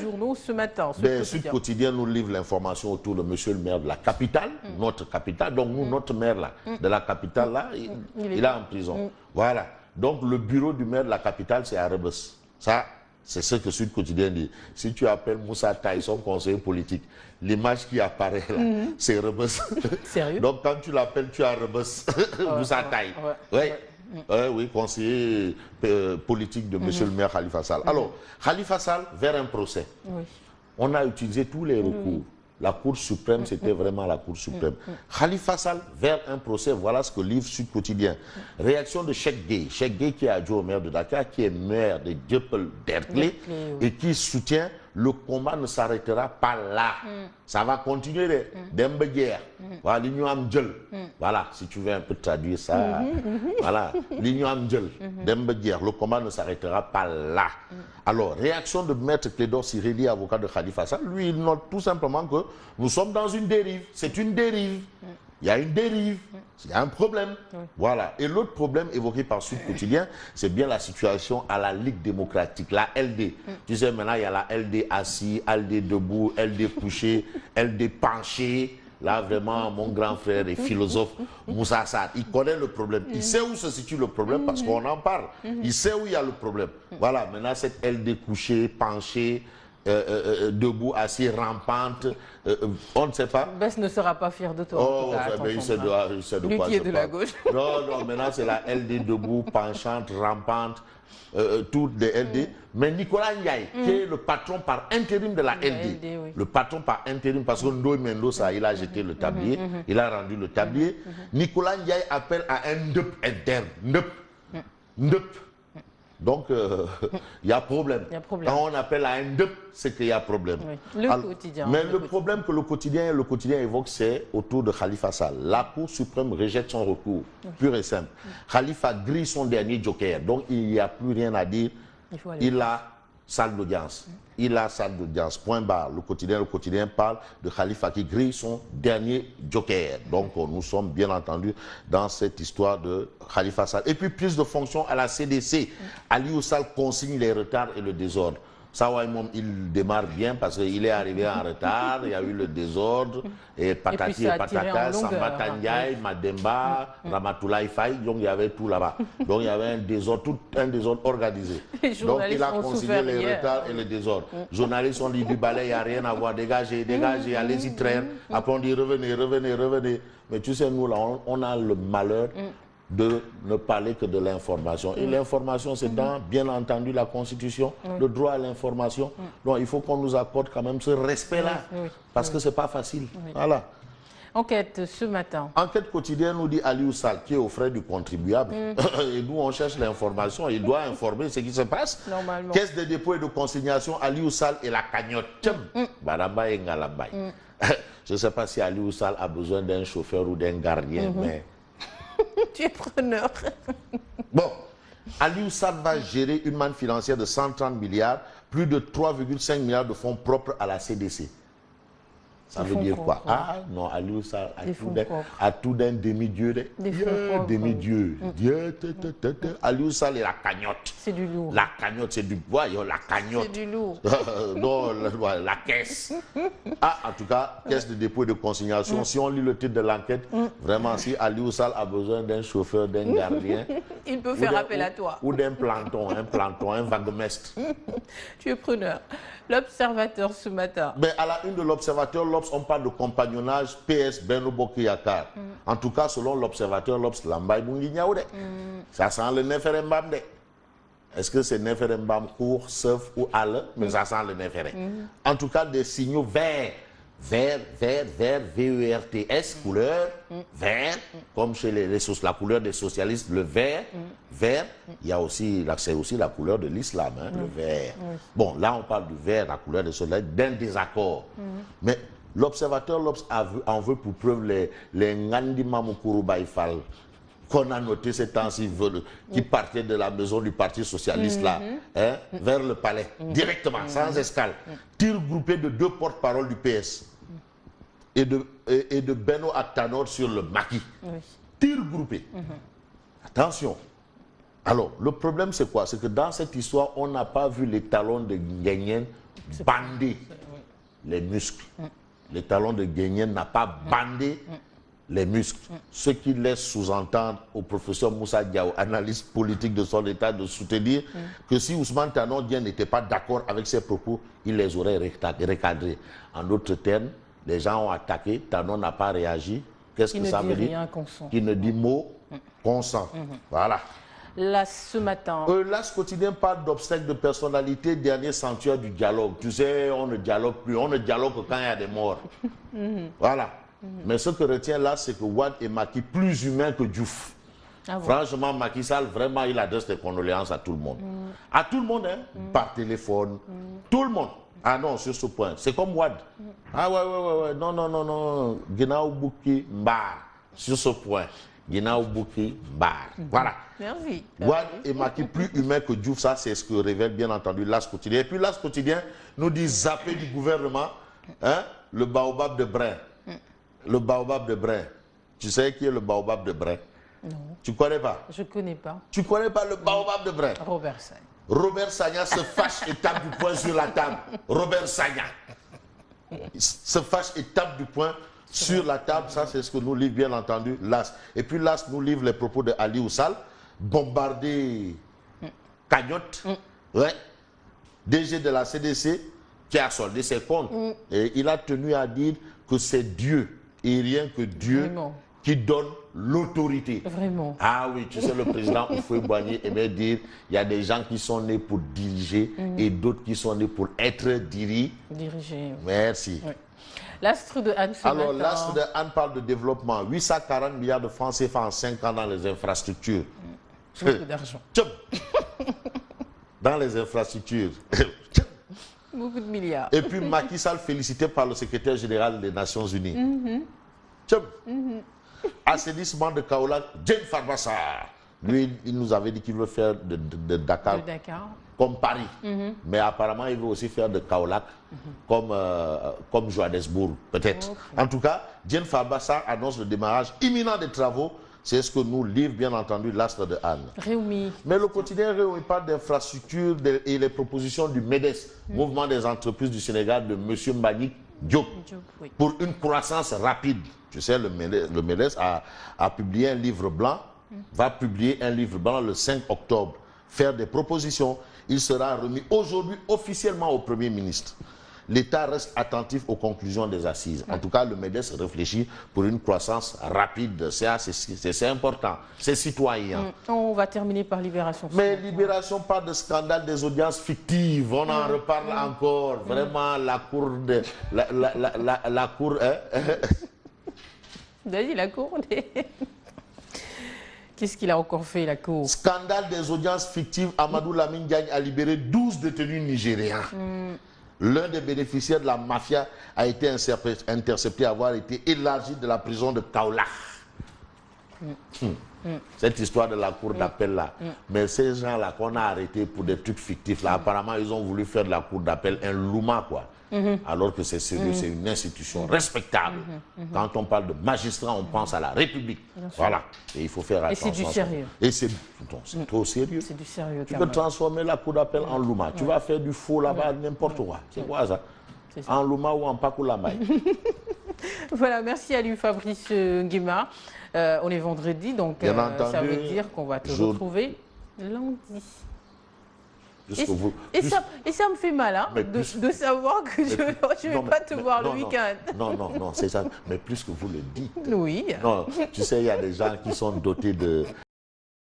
journaux ce matin. Sud Quotidien nous livre l'information autour de monsieur le maire de la capitale, notre capitale. Donc nous, notre maire là, de la capitale là, il est en prison. Voilà. Donc le bureau du maire de la capitale, c'est à Rebus. Ça, c'est ce que Sud Quotidien dit. Si tu appelles Moussa Tyson, conseiller politique, l'image qui apparaît là, c'est Rebus. Sérieux? Donc quand tu l'appelles, tu as Rebus. Moussa Taï. Oui, conseiller politique de monsieur le maire Khalifa Sall. Alors, Khalifa Sall vers un procès. On a utilisé tous les recours. La Cour suprême, c'était vraiment la Cour suprême. Khalifa Sall vers un procès, voilà ce que livre Sud Quotidien. Réaction de Cheikh Gueye. Cheikh Gueye qui est adjoint au maire de Dakar, qui est maire de Dieuppeul-Derklé et qui soutient le combat ne s'arrêtera pas là. Ça va continuer d'embe guerre. Voilà, l'Union Amdjel. Voilà, si tu veux un peu traduire ça. Voilà, l'Union Amdjel, d'embe guerre. Le combat ne s'arrêtera pas là. Alors, réaction de Maître Clédor Cirelli, avocat de Khalifa Sall. Lui, il note tout simplement que nous sommes dans une dérive. C'est une dérive. Il y a une dérive, il y a un problème. Voilà. Et l'autre problème évoqué par Sud Quotidien, c'est bien la situation à la Ligue démocratique, la LD. Tu sais, maintenant, il y a la LD assis, LD debout, LD couché, LD penché. Là, vraiment, mon grand frère et philosophe, Moussa Sarr, il connaît le problème. Il sait où se situe le problème parce qu'on en parle. Il sait où il y a le problème. Voilà, maintenant, cette LD couché, penché, debout, assis, rampante, on ne sait pas. Bess ne sera pas fier de toi. Oh, il sait de lui quoi qui est je de parle. la gauche. Non, maintenant c'est la LD debout, penchante, rampante, toutes des LD. Mais Nicolas Ndiaye, qui est le patron par intérim de la LD, le patron par intérim, parce que Ndoye Mendoza, il a jeté le tablier, il a rendu le tablier. Nicolas Ndiaye appelle à un NDEP interne. NDEP. Donc, il y a problème. Quand on appelle à un NDEP, c'est qu'il y a problème. Quotidien. Mais le problème que le quotidien évoque, c'est autour de Khalifa Sall. La Cour suprême rejette son recours, pur et simple. Khalifa grille son dernier joker. Donc, il n'y a plus rien à dire. Il a salle d'audience. Il a salle d'audience. Point barre. Le quotidien parle de Khalifa qui grille son dernier joker. Donc, nous sommes bien entendu dans cette histoire de Khalifa Sall. Et puis, prise de fonction à la CDC. Aliou Sall consigne les retards et le désordre. Sawaïmom, il démarre bien parce qu'il est arrivé en retard, il y a eu le désordre, et patati et patata, Samba Tandiaï, Mademba, Ramatoulaye Faye, donc il y avait tout là-bas. Donc il y avait un désordre, organisé. Donc il a consigné les retards et le désordre. Les journalistes ont dit du balai, il n'y a rien à voir, dégagez, allez-y traîne. Après on dit revenez. Mais tu sais, nous là, on a le malheur de ne parler que de l'information. Et l'information, c'est dans, bien entendu, la Constitution, le droit à l'information. Donc, il faut qu'on nous accorde quand même ce respect-là, parce que c'est pas facile. Voilà. Enquête ce matin. Enquête quotidienne nous dit Aliou Sall, qui est aux frais du contribuable. Et nous, on cherche l'information. Il doit informer ce qui se passe. Normalement. Caisse de dépôt et de consignation, Aliou Sall et la cagnotte. Baramba et Ngalambay. Je ne sais pas si Aliou Sall a besoin d'un chauffeur ou d'un gardien, mais... Tu es preneur. Bon, Aliou Sall va gérer une manne financière de 130 milliards, plus de 3,5 milliards de fonds propres à la CDC. Ça veut dire quoi? Ah non, Aliou Sall a tout d'un demi-dieu. Demi-dieu. Aliou Sall et la cagnotte. C'est du lourd. La cagnotte, c'est du bois. La cagnotte. C'est du lourd. Non, la caisse. Ah, en tout cas, caisse de dépôt et de consignation. Si on lit le titre de l'enquête, vraiment, si Aliou Sall a besoin d'un chauffeur, d'un gardien. Il peut faire appel à toi. Ou d'un planton, un vaguemestre. Tu es preneur. L'Observateur ce matin. Mais à la une de l'Observateur, on parle de compagnonnage PS Benno Bokk Yakaar. En tout cas, selon l'Observateur, Lambay Bunginyaude. Ça sent le Neferembam. Est-ce que c'est Neferembam court, surf ou halle? Mais ça sent le Neferé. En tout cas, des signaux verts. Vert, VERTS, couleur, vert, comme chez la couleur des socialistes, le vert, vert, il y a aussi, c'est aussi la couleur de l'islam, hein, le vert. Bon, là on parle du vert, la couleur des socialistes, d'un désaccord. Mais l'Observateur en veut pour preuve les Ngandi Mamukuru Baïfal qu'on a noté ces temps-ci, qui partaient de la maison du Parti Socialiste là, hein, vers le palais, directement, sans escale. Tir groupé de 2 porte-paroles du PS. Et de Beno Aktanor sur le maquis. Tir groupé. Attention. Alors, le problème c'est quoi? C'est que dans cette histoire, on n'a pas vu les talons de Nguyen bandé les muscles. Les talons de Guénienne n'a pas bandé les muscles. Ce qui laisse sous-entendre au professeur Moussa Diaw, analyste politique de son état, de soutenir que si Ousmane Tanor Dieng n'était pas d'accord avec ses propos, il les aurait recadrés. En d'autres termes, les gens ont attaqué, Tanor n'a pas réagi. Qu'est-ce que ça veut dire? Qui ne dit mot consent. Voilà. Là, ce matin... L'As quotidien parle d'obstacles de personnalité, dernier sanctuaire du dialogue. Tu sais, on ne dialogue plus, on ne dialogue que quand il y a des morts. Voilà. Mais ce que retient là, c'est que Wade est Macky plus humain que Diouf. Ah bon? Franchement, Macky Sall, vraiment, il adresse des condoléances à tout le monde. À tout le monde, hein, par téléphone. Tout le monde. Ah non, sur ce point. C'est comme Wade. Ah ouais. Non. Guinao Bouki Mbar. Sur ce point. Guinao Bouki Mbar. Voilà. Merci. Wade est Macky plus humain que Diouf. Ça, c'est ce que révèle bien entendu l'As quotidien. Et puis l'As quotidien nous dit zapper du gouvernement, hein, le baobab de Brin. Le baobab de Brin. Tu sais qui est le baobab de Brin? Non. Tu connais pas? Je connais pas. Tu connais pas le baobab de Brin? Robert Sagna. Robert Sagna se fâche et tape du poing sur la table. Robert Sagna se fâche et tape du poing sur la table. Ça, c'est ce que nous livre bien entendu l'As. Et puis l'As nous livre les propos de Ali Oussal, bombardé cagnotte, ouais, DG de la CDC, qui a soldé ses comptes. Et il a tenu à dire que c'est Dieu et rien que Dieu qui donne l'autorité. Vraiment. Ah oui, tu sais, le président Houphouët-Boigny aimait dire il y a des gens qui sont nés pour diriger et d'autres qui sont nés pour être dirigés. Merci. Oui. L'astre de Anne. Alors, l'astre de Anne parle de développement. 840 milliards de francs CFA en 5 ans dans les infrastructures. Beaucoup d'argent. Dans les infrastructures. Beaucoup de milliards. Et puis Macky Sall félicité par le secrétaire général des Nations Unies. Assainissement de Kaolack, Diène Farba Sarr. Lui, il nous avait dit qu'il veut faire de Dakar, comme Paris. Mais apparemment, il veut aussi faire de Kaolack comme Johannesburg, peut-être. En tout cas, Diène Farba Sarr annonce le démarrage imminent des travaux. C'est ce que nous livre, bien entendu, l'astre de Anne. Réumi. Mais le quotidien Réumi parle d'infrastructures et les propositions du MEDES, Mouvement des entreprises du Sénégal, de M. Mbagnick Diop, pour une croissance rapide. Tu sais, le MEDES a publié un livre blanc, va publier un livre blanc le 5 octobre, faire des propositions. Il sera remis aujourd'hui officiellement au Premier ministre. L'État reste attentif aux conclusions des assises. En tout cas, le MEDES réfléchit pour une croissance rapide. C'est important. C'est citoyen. On va terminer par Libération. Mais Libération parle de scandale des audiences fictives. On en reparle encore. Vraiment, la cour de... La cour... Vas-y, la cour... Qu'est-ce qu'il a encore fait, la cour? Scandale des audiences fictives. Amadou Lamine Diagne a libéré 12 détenus nigériens. L'un des bénéficiaires de la mafia a été intercepté, avoir été élargi de la prison de Kaolack. Cette histoire de la cour d'appel là. Mais ces gens-là qu'on a arrêtés pour des trucs fictifs là, apparemment ils ont voulu faire de la cour d'appel un louma quoi. Alors que c'est sérieux, c'est une institution respectable. Quand on parle de magistrat, on pense à la République. Voilà. Et il faut faire attention. Et c'est du sérieux. Et c'est trop sérieux. C'est du sérieux. Tu peux transformer la cour d'appel en louma. Tu vas faire du faux là-bas, n'importe quoi. C'est quoi ça? En louma ou en pakoulamaï. Voilà, merci à lui, Fabrice Nguema. On est vendredi, donc ça veut dire qu'on va te retrouver lundi. Et ça me fait mal hein, de savoir que je ne vais pas te voir le week-end. Non, c'est ça. Mais plus que vous le dites. Oui. Non, tu sais, il y a des gens qui sont dotés de...